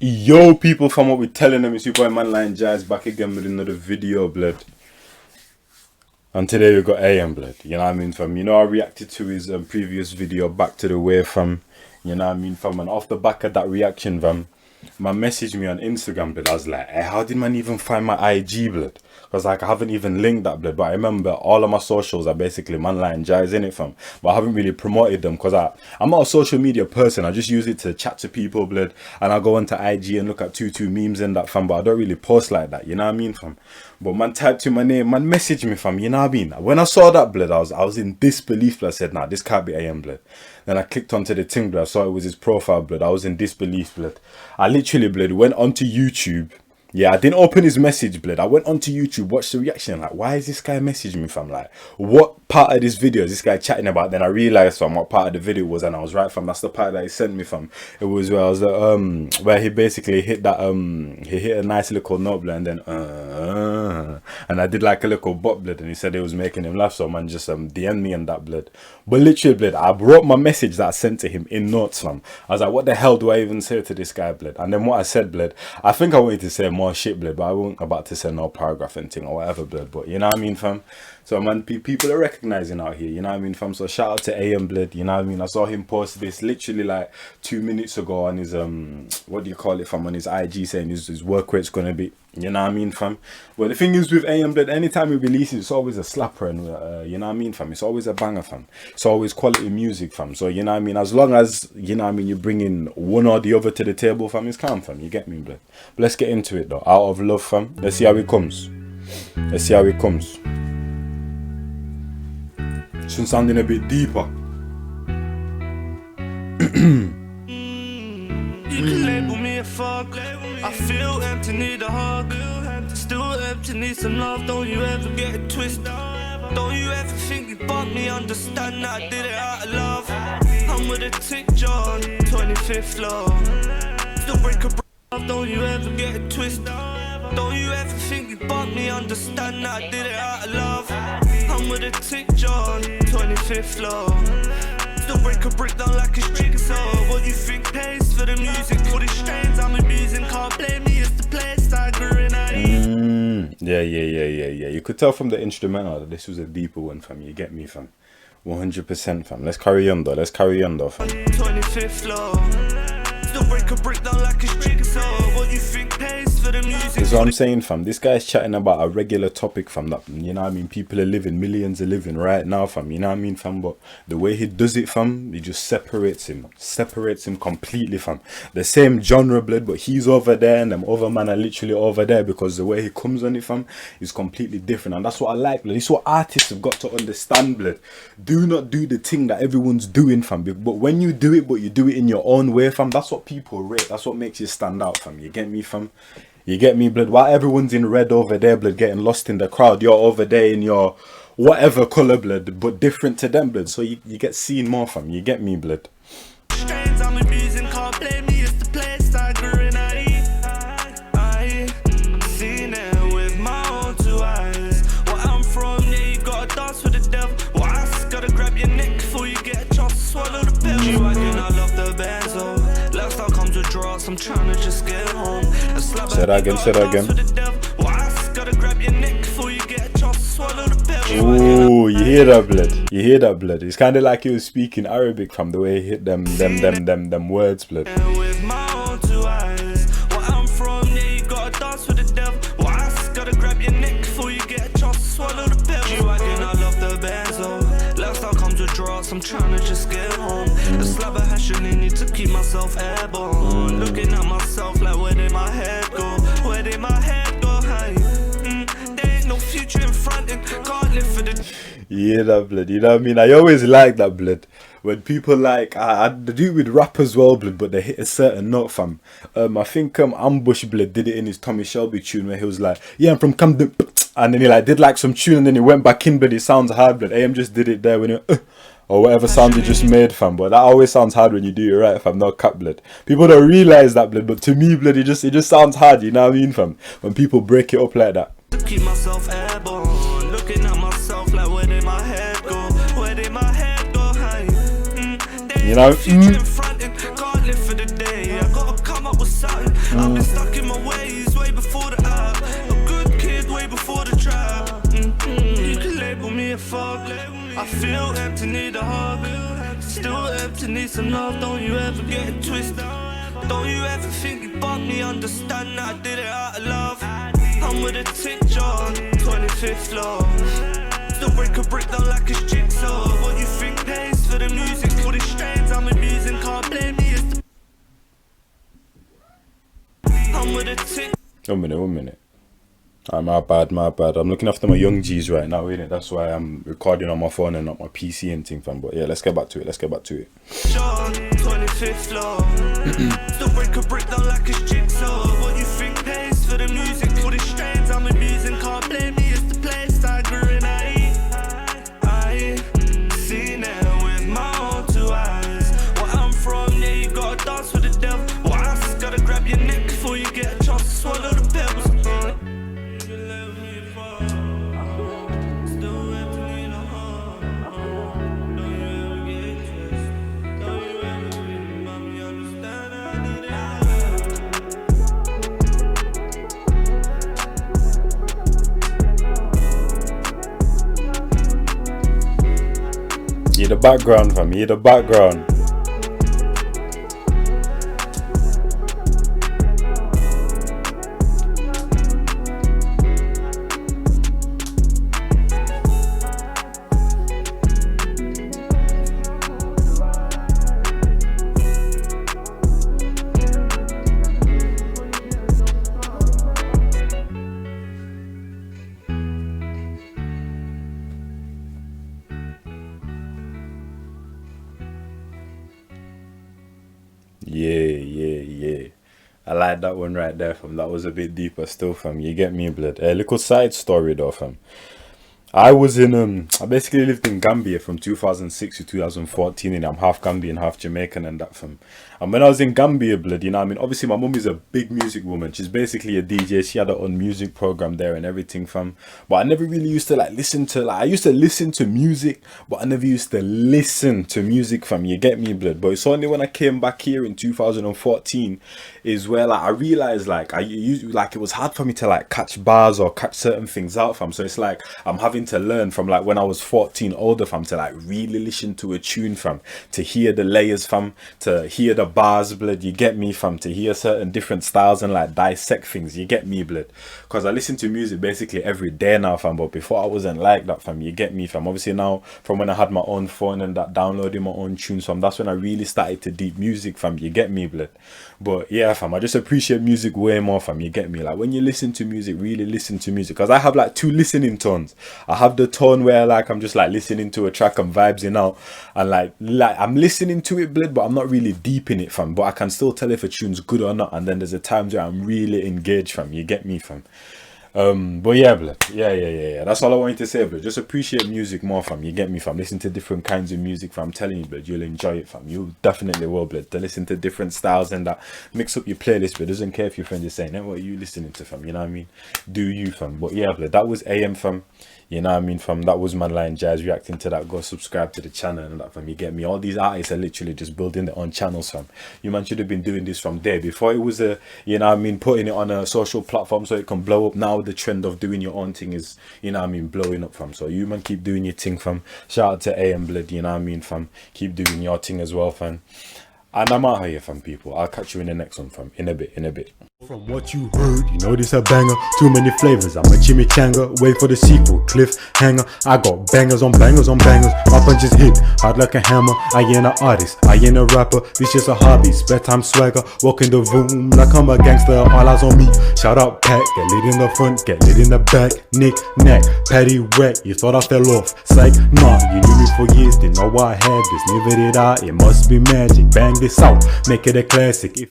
Yo, people, from what we're telling them, it's your boy Manline Jazz back again with another video, blood. And today we got AM, blood. You know what I mean, fam? You know, I reacted to his previous video, Back to the Way, fam. You know what I mean, fam? And off the back of that reaction, fam, man messaged me on Instagram, blood. I was like, hey, how did man even find my IG, blood? Because like I haven't even linked that, blood. But I remember all of my socials are basically Manline Jazz, innit, fam? But I haven't really promoted them because I'm not a social media person. I just use it to chat to people, blood. And I go onto IG and look at two memes and that, fam. But I don't really post like that, you know what I mean, fam? But man typed in my name, man messaged me, fam, you know what I mean? When I saw that, blood, I was in disbelief, blood. I said, nah, this can't be AM, blood. Then I clicked onto the thing, blood. I saw it was his profile, blood. I was in disbelief, blood. I literally, blood, went onto YouTube. Yeah, I didn't open his message, blood. I went onto YouTube, watched the reaction. Like, why is this guy messaging me, fam? Like, what part of this video is this guy chatting about? Then I realized, fam, what part of the video was, and I was right, fam. That's the part that he sent me, fam. It was where I was where he basically hit that he hit a nice little note, blood, and then and I did like a little bot, blood, and he said it was making him laugh. So man just DM me and that, blood. But literally, blood, I wrote my message that I sent to him in notes, fam. I was like, what the hell do I even say to this guy, blood? And then what I said, blood, I think I wanted to say more shit, blood, but I wasn't about to say no paragraph and thing or whatever, blood. But you know what I mean, fam? So man, people are recognizing out here, you know what I mean, fam? So shout out to AM, blood, you know what I mean? I saw him post this literally like 2 minutes ago on his what do you call it, fam, on his IG, saying his work rate's gonna be, you know what I mean, fam? Well, the thing is with AM, blood, anytime he releases, it's always a slapper, and you know what I mean, fam? It's always a banger, fam. It's always quality music, fam. So you know what I mean, as long as, you know what I mean, you bring in one or the other to the table, fam, it's calm, fam. You get me, blood? But let's get into it though, out of love, fam. Let's see how it comes. Let's see how it comes. Should sounding a bit deeper. You can label me a fuck. I feel empty, need a hug. Still empty, need some love. Don't you ever get it twisted. Don't you ever think you bumped me? Understand that I did it out of love. I'm with a tick John, 25th floor. Still break a love. Don't you ever get it twisted. Don't you ever think you bumped me? Understand that I did it out of love. I'm with a tick John, 25th floor. Still break a brick down like it's jigsaw. What you think pays for the music? For the strains I'm abusing, can't blame me, it's the place I grew in. Yeah. You could tell from the instrumental that this was a deeper one, fam. You get me, fam? 100%, fam. Let's carry on though. 25th floor. Still break a brick down like it's jigsaw. What you think pays for the music? That's what I'm saying, fam. This guy's chatting about a regular topic, fam. That, you know what I mean? People are living, millions are living right now, fam. You know what I mean, fam? But the way he does it, fam, he just separates him completely, fam. The same genre, blood, but he's over there and them other man are literally over there, because the way he comes on it, fam, is completely different. And that's what I like, blood. This is what artists have got to understand, blood. Do not do the thing that everyone's doing, fam. But when you do it, but you do it in your own way, fam, that's what people rate. That's what makes you stand out, fam. You get me, fam? You get me, blood? While everyone's in red over there, blood, getting lost in the crowd, you're over there in your whatever colour, blood, but different to them, blood. So you get seen more, fam. You get me, blood? Strains I'm abusing, can't blame me, it's the place I grew in. I seen it with my own 2 eyes. Where I'm from, yeah, you gotta dance with the devil. Well, I just gotta grab your neck before you get a chance to swallow the pill. G-Wagon, I love the benzo. Lifestyle comes with drugs, I'm trying to just get home. Say that again. Ooh, you hear that, blood? You hear that, blood? It's kind of like he was speaking Arabic from the way he hit them words, blood. With my own 2 eyes, where I'm from, yeah, you gotta dance with the devil. Well, I just gotta grab your neck before you get a chance to swallow the pill. G-Wagon, I love the benzo. Lifestyle comes with drugs, I'm trying to just get home. A slab of hash and need to keep myself airborne. Looking at myself like, where did my head go? Where did my head go? There ain't no future in front and can't live for the... You hear that, blood? You know what I mean? I always like that, blood. When people like, I do it with rap as well, blood, but they hit a certain note, fam. I think Ambush, blood, did it in his Tommy Shelby tune where he was like, yeah, I'm from Camden, and then he like did like some tune and then he went back in, but it sounds hard, blood. AM just did it there when he or whatever sound you just made, fam. But that always sounds hard when you do it right, fam. No cap, blood. People don't realize that, blood, but to me, blood, it just sounds hard, you know what I mean, fam? When people break it up like that. To keep myself airborne, looking at myself like, where did my head go? Where did my head go? You know? Future in front and can't live for the day. I gotta come up with something. fuck. I feel empty, need a hug. Still empty, need some love. Don't you ever get it twisted. Don't you ever think you bumped me. Understand that I did it out of love. I'm with a tick John, 25th floor. Still break a brick down like it's jigsaw. What you think pays for the music? All the strains I'm abusing, can't blame me. It's the I'm with a tick. 1 minute. My bad. I'm looking after my young G's right now, innit? That's why I'm recording on my phone and not my PC and thing, fam. But yeah, let's get back to it. John, 25th floor. Still break a brick down like it's jigsaw. What you think pays for the music? All the strains I'm abusing, can't blame me. It's the place I grew in. I seen it with my own 2 eyes. Where I'm from, yeah, you gotta dance with the devil. Well, I just gotta grab your neck before you get a chance to swallow the pebbles. Hear the background, fam. Hear the background. Yeah. I like that one right there, fam. That was a bit deeper still, fam. You get me, blood. A little side story though, fam. I basically lived in Gambia from 2006 to 2014, and I'm half Gambian, half Jamaican and that, fam. And when I was in Gambia, blood, you know what I mean? Obviously, my mum is a big music woman. She's basically a DJ. She had her own music program there and everything, fam. But I never really used to listen to, I used to listen to music, but I never used to listen to music, fam. You get me, blood? But it's only when I came back here in 2014 is where I realized it was hard for me to catch bars or catch certain things out, fam. So it's like I'm having to learn from when I was 14 older, fam, to really listen to a tune, fam, to hear the layers, fam, to hear the bars, blood, you get me, fam, to hear certain different styles and dissect things, you get me, blood, because I listen to music basically every day now, fam. But before I wasn't like that, fam, you get me, fam. Obviously now, from when I had my own phone and that, downloading my own tunes, fam, that's when I really started to deep music, fam, you get me, blood. But yeah, fam, I just appreciate music way more, fam, you get me. When you listen to music, really listen to music, because I have 2 listening tones. I have the tone where I'm just listening to a track and vibes out, and I'm listening to it, blood, but I'm not really deep in it, fam. But I can still tell if a tune's good or not. And then there's a times where I'm really engaged, fam, you get me, fam. But yeah, blood, yeah, that's all I wanted to say, blood. Just appreciate music more, fam, you get me, fam. Listen to different kinds of music, fam. I'm telling you, blood, you'll enjoy it, fam. You definitely will, blood, to listen to different styles and that. Mix up your playlist, but doesn't care if your friend is saying, hey, what are you listening to, fam? You know what I mean? Do you, fam? But yeah, blood, that was AM, fam. You know what I mean, fam? That was Manline Jazz reacting to that. Go subscribe to the channel and that, fam. You get me? All these artists are literally just building their own channels, fam. You man should have been doing this from there. Before it was you know what I mean, putting it on a social platform so it can blow up. Now the trend of doing your own thing is, you know what I mean, blowing up, fam. So you man keep doing your thing, fam. Shout out to AM, blood, you know what I mean, fam. Keep doing your thing as well, fam. And I'm out here, fam, people. I'll catch you in the next one, fam. In a bit. From what you heard, you know this a banger. Too many flavors, I'm a chimichanga. Wait for the sequel, cliffhanger. I got bangers on bangers on bangers. My punches hit hard like a hammer. I ain't an artist, I ain't a rapper. This just a hobby, spare time swagger. Walk in the room like I'm a gangster. All eyes on me. Shout out Pat, get lit in the front, get lit in the back. Nick, neck, patty wet. You thought I fell off, psych, nah. You knew me for years, didn't know I had this. Never did I, it must be magic. Bang this out, make it a classic.